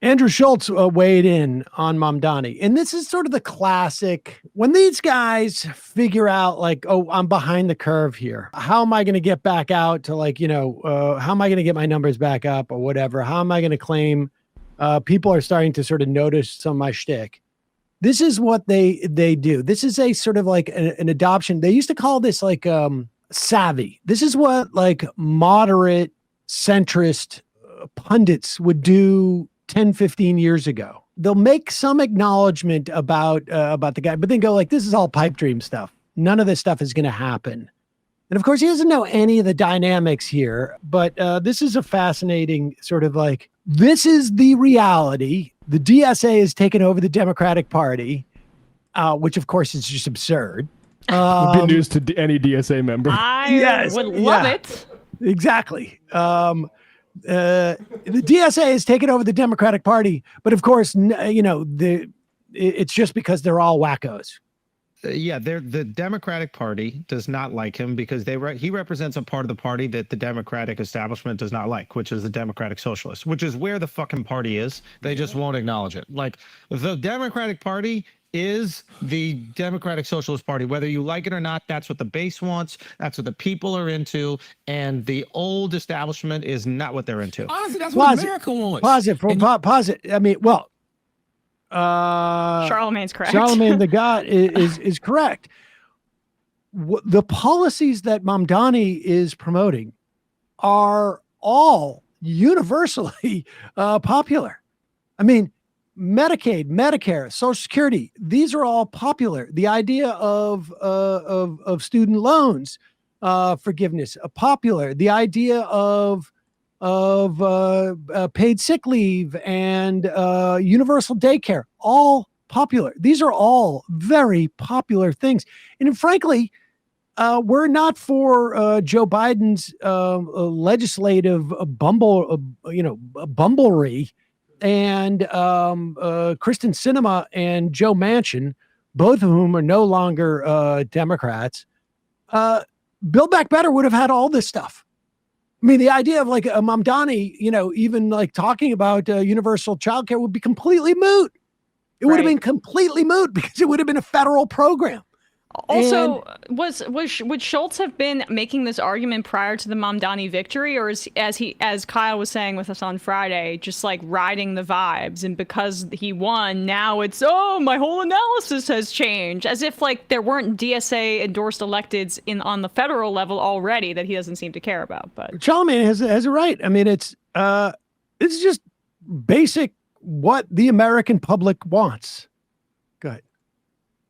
Andrew Schulz weighed in on Mamdani. And this is sort of the classic, when these guys figure out like, oh, I'm behind the curve here. How am I going to get back out to like, how am I going to get my numbers back up or whatever? How am I going to claim people are starting to sort of notice some of my shtick? This is what they do. This is a sort of like an adoption. They used to call this like savvy. This is what like moderate centrist pundits would do 10, 15 years ago. They'll make some acknowledgement about the guy, but then go like, this is all pipe dream stuff. None of this stuff is going to happen. And of course, he doesn't know any of the dynamics here, but this is a fascinating sort of like, this is the reality. The DSA has taken over the Democratic Party, which of course is just absurd. Would be news to any DSA member. I would love it. Exactly. The DSA has taken over the Democratic Party, but of course, it's just because they're all wackos. The Democratic Party does not like him because he represents a part of the party that the Democratic establishment does not like, which is the Democratic Socialists, which is where the fucking party is. They just won't acknowledge it. Like, the Democratic Party is the Democratic Socialist Party. Whether you like it or not, that's what the base wants. That's what the people are into. And the old establishment is not what they're into. Honestly, that's what America wants. Pause it. I mean, well, Charlemagne's correct. Charlemagne the God is correct. The policies that Mamdani is promoting are all universally popular. I mean, Medicaid, Medicare, Social Security, these are all popular. The idea of student loans forgiveness, popular. The idea of paid sick leave and universal daycare, all popular. These are all very popular things. And frankly, we're not for Joe Biden's legislative bumblery and Kristen Sinema and Joe Manchin, both of whom are no longer Democrats. Build Back Better would have had all this stuff. I mean, the idea of like a Mamdani, even like talking about universal childcare would be completely moot. It would have been completely moot because it would have been a federal program. Also, would Schulz have been making this argument prior to the Mamdani victory, or as Kyle was saying with us on Friday, just like riding the vibes, and because he won, now it's my whole analysis has changed, as if like there weren't DSA endorsed electeds on the federal level already that he doesn't seem to care about. But Charlemagne has a right. I mean, it's just basic what the American public wants. Go ahead.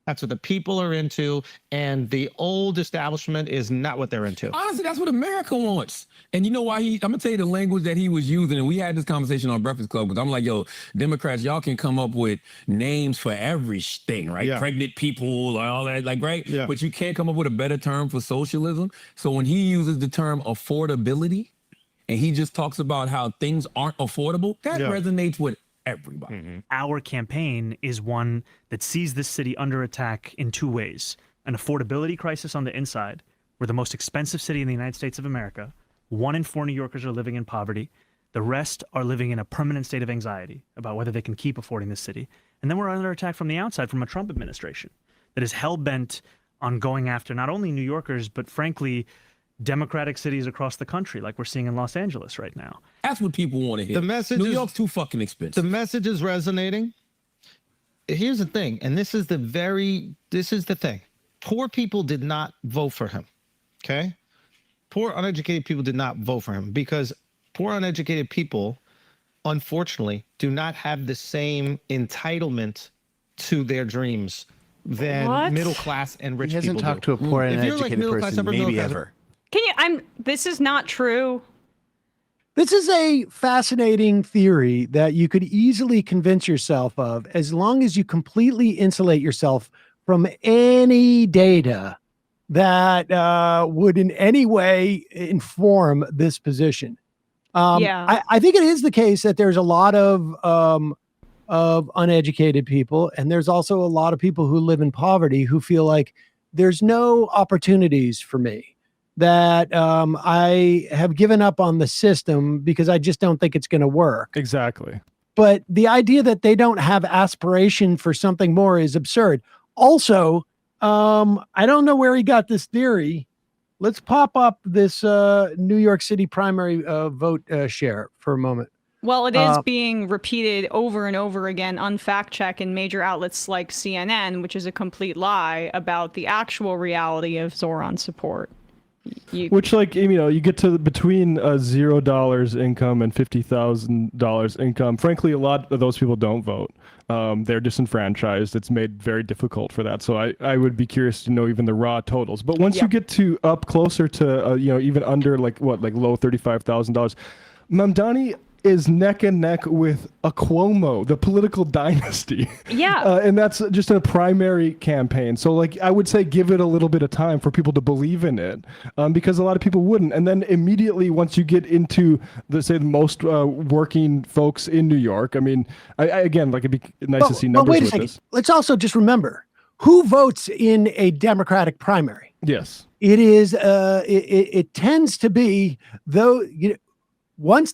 That's what the people are into, and the old establishment is not what they're into. Honestly, that's what America wants. And you know why I'm going to tell you the language that he was using, and we had this conversation on Breakfast Club, because I'm like, yo, Democrats, y'all can come up with names for everything, right? Yeah. Pregnant people, all that, like, right? Yeah. But you can't come up with a better term for socialism. So when he uses the term affordability, and he just talks about how things aren't affordable, that resonates with everybody. Mm-hmm. Our campaign is one that sees this city under attack in two ways. An affordability crisis on the inside. We're the most expensive city in the United States of America. 1 in 4 New Yorkers are living in poverty. The rest are living in a permanent state of anxiety about whether they can keep affording this city. And then we're under attack from the outside from a Trump administration that is hell-bent on going after not only New Yorkers, but frankly, democratic cities across the country, like we're seeing in Los Angeles right now. That's what people want to hear. The message New York's too fucking expensive. The message is resonating. Here's the thing, and this is the thing. Poor people did not vote for him, okay? Poor, uneducated people did not vote for him because poor, uneducated people, unfortunately, do not have the same entitlement to their dreams than middle class and rich people do. He hasn't talked to a poor, uneducated person maybe ever. This is not true. This is a fascinating theory that you could easily convince yourself of as long as you completely insulate yourself from any data that would in any way inform this position. I think it is the case that there's a lot of uneducated people, and there's also a lot of people who live in poverty who feel like there's no opportunities for me, that I have given up on the system because I just don't think it's going to work. Exactly. but the idea that they don't have aspiration for something more is absurd. Also, I don't know where he got this theory. Let's pop up this New York City primary vote share for a moment. Well, it is being repeated over and over again, unfact check in major outlets like CNN, which is a complete lie about the actual reality of Zoran support. Which, like, you know, you get to between $0 income and $50,000 income. Frankly, a lot of those people don't vote. They're disenfranchised. It's made very difficult for that. So I would be curious to know even the raw totals. But once you get to up closer to, you know, even under like low $35,000, Mamdani is neck and neck with a Cuomo, the political dynasty. Yeah. And that's just a primary campaign. So, like, I would say give it a little bit of time for people to believe in it, because a lot of people wouldn't. And then immediately, once you get into the most working folks in New York, I mean, again, like, it'd be nice to see numbers wait a with second. this. Let's also just remember who votes in a Democratic primary. Yes. It is, it tends to be, though, you know, once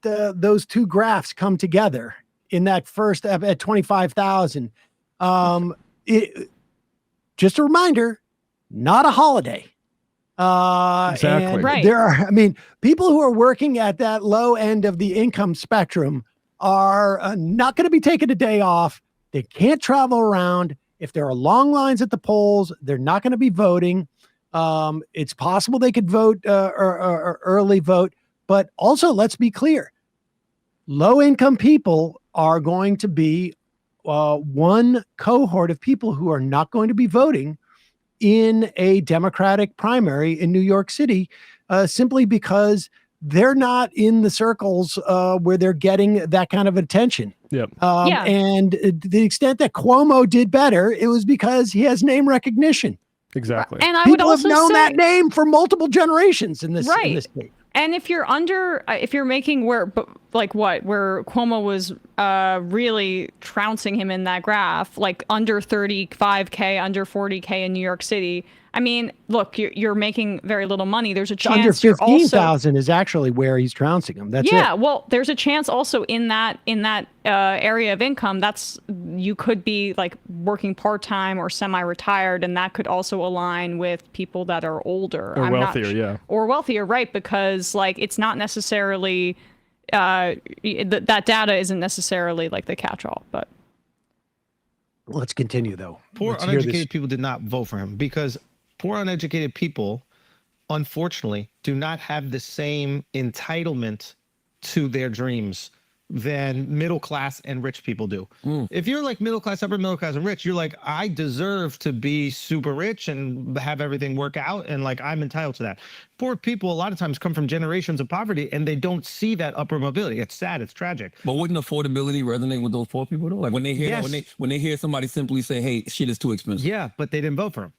those two graphs come together in that first at 25,000, just a reminder, not a holiday. Exactly. And right. there are, I mean, people who are working at that low end of the income spectrum are not going to be taking a day off. They can't travel around. If there are long lines at the polls, they're not going to be voting. It's possible they could vote or early vote. But also, let's be clear, low-income people are going to be one cohort of people who are not going to be voting in a Democratic primary in New York City, simply because they're not in the circles where they're getting that kind of attention. Yep. And to the extent that Cuomo did better, it was because he has name recognition. Exactly. And I People would also have known say, that name for multiple generations in this state. And if you're if you're making where Cuomo was really trouncing him in that graph, like under 35K, under 40K in New York City. I mean, look, you're making very little money. There's a chance under 15,000 is actually where he's trouncing him. That's it. Well, there's a chance also in that area of income. You could be like working part-time or semi-retired, and that could also align with people that are older or wealthier, or wealthier, right? Because like it's not necessarily that data isn't necessarily like the catch-all, but. Let's continue though. Poor uneducated people did not vote for him because poor uneducated people, unfortunately, do not have the same entitlement to their dreams than middle class and rich people do. If you're like middle class, upper middle class, and rich, you're like, I deserve to be super rich and have everything work out, and like I'm entitled to that. Poor people a lot of times come from generations of poverty and they don't see that upper mobility. It's sad, it's tragic. But wouldn't affordability resonate with those poor people though? Like when they hear when they hear somebody simply say, "Hey, shit is too expensive." Yeah, but they didn't vote for him.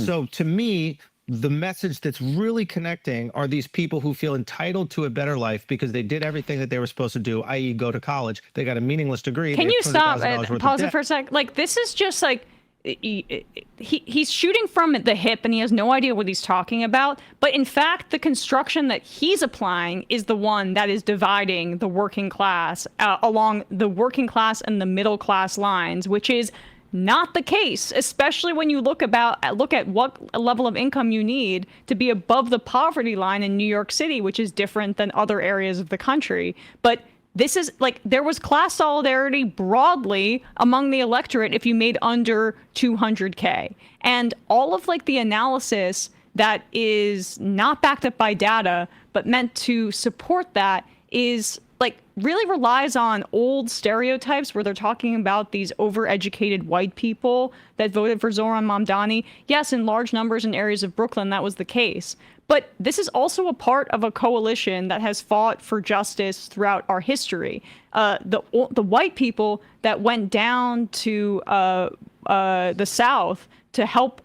So to me, the message that's really connecting are these people who feel entitled to a better life because they did everything that they were supposed to do, i.e. go to college. They got a meaningless degree. Can you stop and pause it for a sec? Like, this is just like, he's shooting from the hip and he has no idea what he's talking about. But in fact, the construction that he's applying is the one that is dividing the working class along the working class and the middle class lines, which is not the case, especially when you look at what level of income you need to be above the poverty line in New York City, which is different than other areas of the country. But this is like, there was class solidarity broadly among the electorate if you made under 200K. And all of like the analysis that is not backed up by data, but meant to support that is like really relies on old stereotypes where they're talking about these overeducated white people that voted for Zoran Mamdani. Yes, in large numbers in areas of Brooklyn, that was the case. But this is also a part of a coalition that has fought for justice throughout our history. The white people that went down to the South to help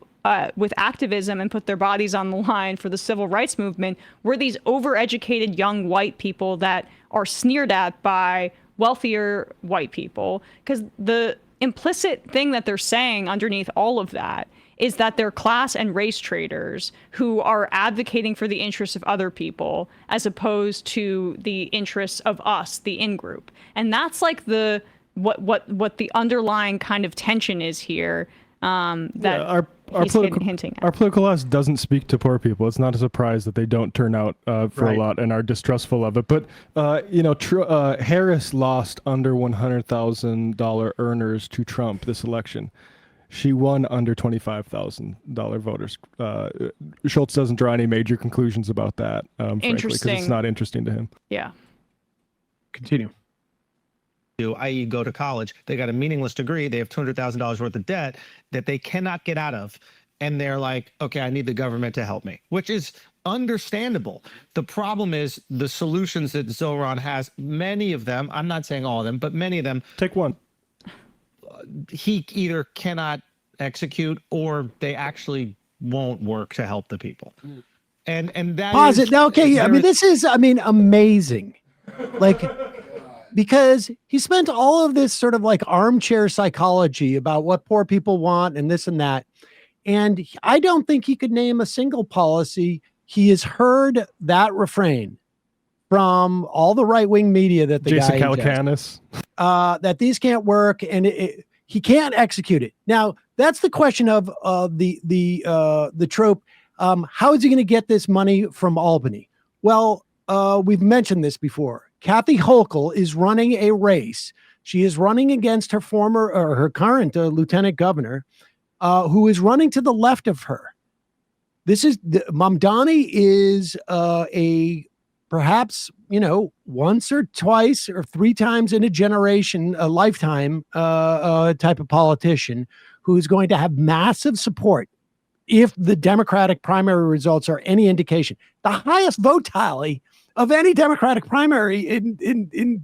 with activism and put their bodies on the line for the civil rights movement were these overeducated young white people that are sneered at by wealthier white people. Because the implicit thing that they're saying underneath all of that is that they're class and race traders who are advocating for the interests of other people as opposed to the interests of us, the in-group. And that's like what the underlying kind of tension is here. That our hinting at. Our political class doesn't speak to poor people. It's not a surprise that they don't turn out for a lot and are distrustful of it. But Harris lost under $100,000 earners to Trump this election. She won under $25,000 voters. Schulz doesn't draw any major conclusions about that, frankly, because it's not interesting to him. Yeah. Continue. I.e. go to college, they got a meaningless degree, they have $200,000 worth of debt that they cannot get out of, and they're like, okay, I need the government to help me, which is understandable. The problem is the solutions that Zoran has, many of them, I'm not saying all of them, but many of them. Take one. He either cannot execute or they actually won't work to help the people. And that pause it. Now, okay, I mean, this is, amazing. Like, because he spent all of this sort of like armchair psychology about what poor people want and this and that. And I don't think he could name a single policy. He has heard that refrain from all the right-wing media that the Jason guy Calacanis, that these can't work and he can't execute it. Now, that's the question of the trope. How is he going to get this money from Albany? Well, we've mentioned this before. Kathy Hochul is running a race. She is running against her current lieutenant governor, who is running to the left of her. Mamdani is perhaps, once or twice or three times in a lifetime type of politician who's going to have massive support if the Democratic primary results are any indication. The highest vote tally of any Democratic primary in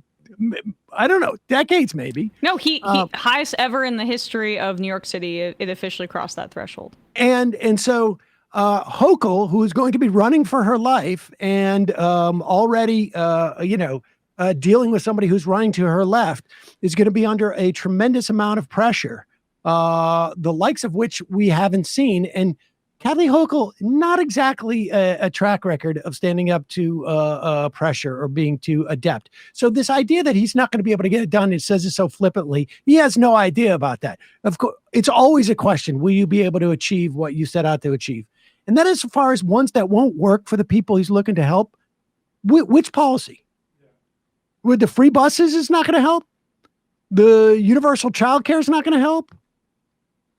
I don't know, decades maybe. No, he highest ever in the history of New York City. It officially crossed that threshold. And so Hochul, who is going to be running for her life and already dealing with somebody who's running to her left, is going to be under a tremendous amount of pressure, the likes of which we haven't seen. And Kathy Hochul, not exactly a track record of standing up to pressure or being too adept. So this idea that he's not going to be able to get it done, it says it so flippantly, he has no idea about that. Of course, it's always a question, will you be able to achieve what you set out to achieve? And that is as far as ones that won't work for the people he's looking to help. Which policy? With the free buses is not going to help? The universal child care is not going to help?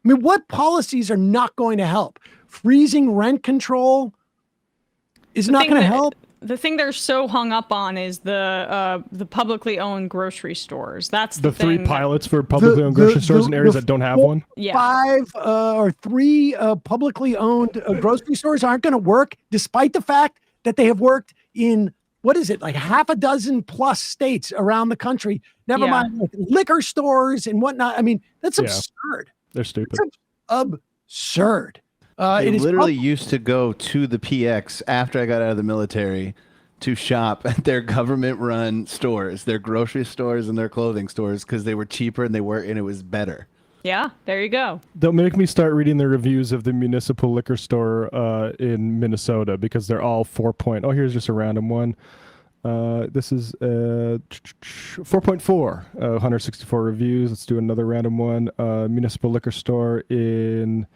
I mean, what policies are not going to help? Freezing rent control is not going to help. The thing they're so hung up on is the publicly owned grocery stores. That's the three pilots for publicly owned grocery stores in areas that don't have one. Yeah. 5 or 3 publicly owned grocery stores aren't going to work, despite the fact that they have worked in, what is it, like half a dozen plus states around the country. Never mind like liquor stores and whatnot. I mean, that's absurd. They're stupid. It's absurd. I literally used to go to the PX after I got out of the military to shop at their government-run stores, their grocery stores and their clothing stores, because they were cheaper and it was better. Yeah, there you go. Don't make me start reading the reviews of the municipal liquor store in Minnesota, because they're all 4 point. Oh, here's just a random one. This is 4.4, 164 reviews. Let's do another random one. Municipal liquor store in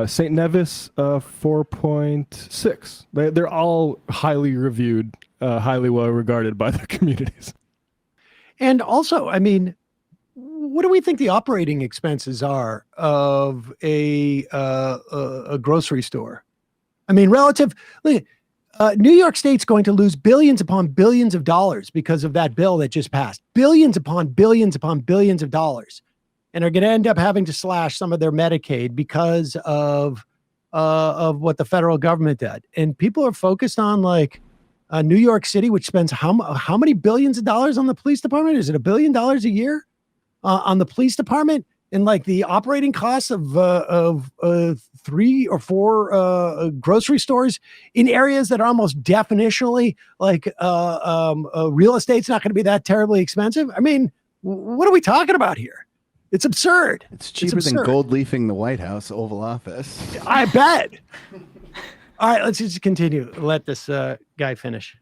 St. Nevis, 4.6. They're all highly reviewed, highly well regarded by their communities. And also, I mean, what do we think the operating expenses are of a grocery store? I mean, New York State's going to lose billions upon billions of dollars because of that bill that just passed. Billions upon billions upon billions of dollars. And are going to end up having to slash some of their Medicaid because of what the federal government did. And people are focused on like New York City, which spends how many billions of dollars on the police department? Is it $1 billion a year on the police department? And like the operating costs of 3 or 4 grocery stores in areas that are almost definitionally like real estate's not going to be that terribly expensive. I mean, what are we talking about here? It's absurd. It's cheaper than absurd. gold leafing the White House Oval Office. I bet. All right, let's just continue. Let this guy finish.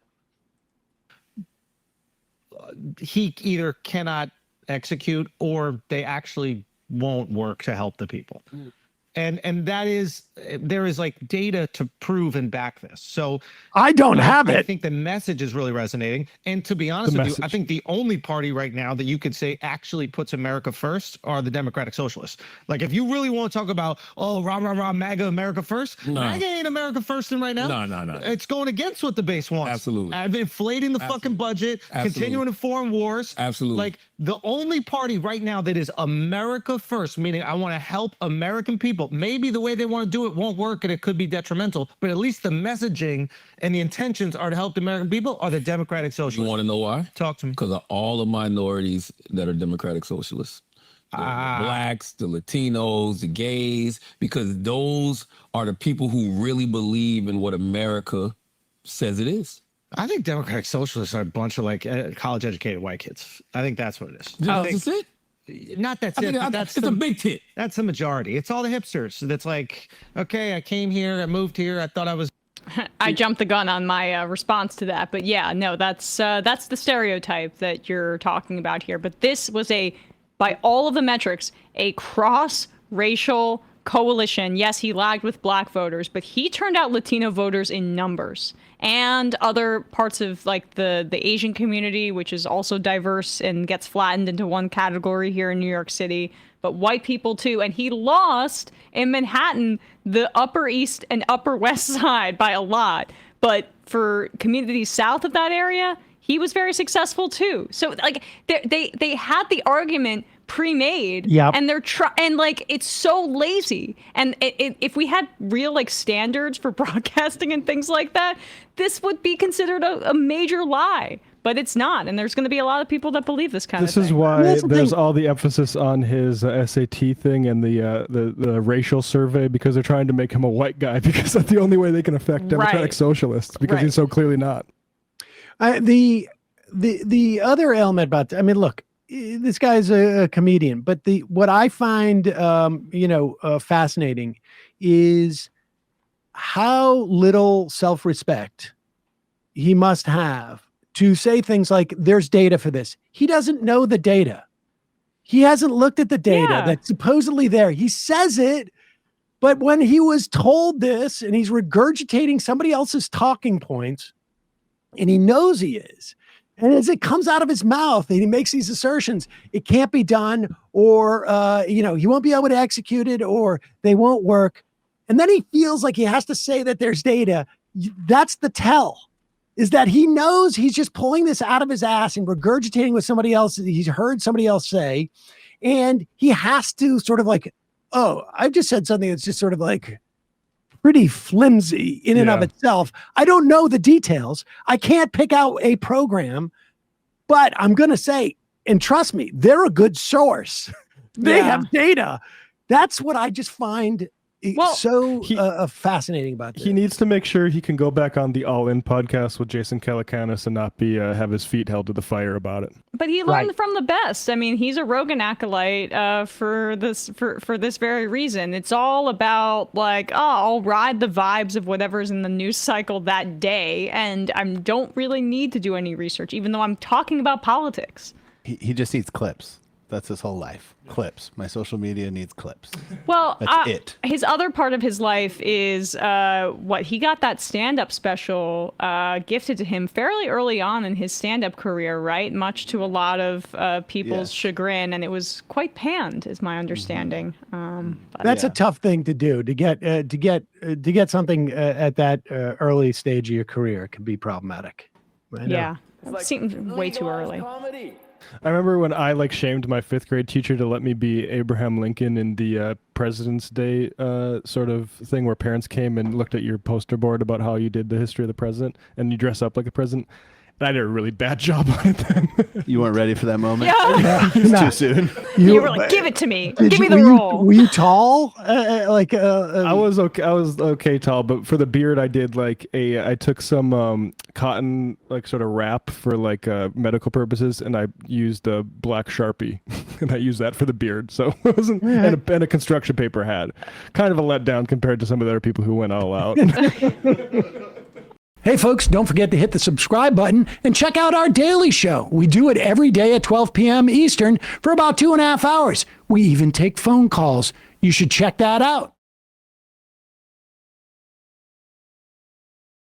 He either cannot execute or they actually won't work to help the people. And that is, there is like data to prove and back this. So I don't have I it. think the message is really resonating. And to be honest with you, I think the only party right now that you could say actually puts America first are the Democratic Socialists. Like if you really want to talk about, oh, rah, rah, rah, MAGA, America first, MAGA ain't America first in right now. No. It's going against what the base wants. Absolutely. Inflating the fucking budget, continuing the foreign wars. Absolutely. Like the only party right now that is America first, meaning I want to help American people. Maybe the way they want to do it won't work and it could be detrimental, but at least the messaging and the intentions are to help the American people are the Democratic Socialists. You want to know why? Talk to me. Because of all the minorities that are Democratic Socialists. The blacks, the Latinos, the gays, because those are the people who really believe in what America says it is. I think Democratic Socialists are a bunch of like college-educated white kids. I think that's what it is. That's it? Not that's I it. think But that's it's a big tit. That's the majority. It's all the hipsters. That's like, okay, I came here, I moved here, I thought I was. I jumped the gun on my response to that, but yeah, no, that's the stereotype that you're talking about here. But this was by all of the metrics, a cross-racial coalition. Yes, he lagged with black voters, but he turned out Latino voters in numbers. And other parts of like the Asian community, which is also diverse and gets flattened into one category here in New York City, but white people too. And he lost in Manhattan, the Upper East and Upper West Side by a lot. But for communities south of that area, he was very successful too. So like they had the argument pre-made, and they're and like it's so lazy. And if we had real like standards for broadcasting and things like that, this would be considered a major lie. But it's not, and there's going to be a lot of people that believe this kind of thing. This is why there's all the emphasis on his SAT thing and the racial survey, because they're trying to make him a white guy, because that's the only way they can affect Democratic Socialists, because he's so clearly not. The other element about that, I mean, look, this guy's a comedian, but what I find fascinating is how little self-respect he must have to say things like there's data for this. He doesn't know the data. He hasn't looked at the data that's supposedly there. He says it, but when he was told this and he's regurgitating somebody else's talking points, and he knows he is, and as it comes out of his mouth and he makes these assertions, it can't be done, or he won't be able to execute it, or they won't work. And then he feels like he has to say that there's data. That's the tell, is that he knows he's just pulling this out of his ass and regurgitating what somebody else, he's heard somebody else say. And he has to sort of like, oh, I've just said something that's just sort of like pretty flimsy in and of itself. I don't know the details. I can't pick out a program, but I'm going to say, and trust me, they're a good source. They have data. That's what I just find fascinating about this. He needs to make sure he can go back on the All In podcast with Jason Calacanis and not be have his feet held to the fire about it. But he learned from the best. I mean, he's a Rogan acolyte for this very reason. It's all about like, oh, I'll ride the vibes of whatever's in the news cycle that day, and I don't really need to do any research, even though I'm talking about politics. He just needs clips. That's his whole life. Clips. My social media needs clips. Well, that's it. His other part of his life is he got that stand-up special gifted to him fairly early on in his stand-up career, right? Much to a lot of people's chagrin, and it was quite panned, is my understanding. That's a tough thing to do, to get something at that early stage of your career. It can be problematic. Yeah, it seems way too early. I remember when I shamed my 5th grade teacher to let me be Abraham Lincoln in the President's Day sort of thing, where parents came and looked at your poster board about how you did the history of the president and you dress up like a president. And I did a really bad job on it then. You weren't ready for that moment? Yeah. It's too soon. You were like, give it to me. Give me the role. Were you tall? I was okay. I was okay tall, but for the beard, I did I took some cotton sort of wrap for medical purposes, and I used a black Sharpie and I used that for the beard. So it wasn't, and a construction paper hat. Kind of a letdown compared to some of the other people who went all out. Hey, folks, don't forget to hit the subscribe button and check out our daily show. We do it every day at 12 p.m. Eastern for about 2.5 hours. We even take phone calls. You should check that out.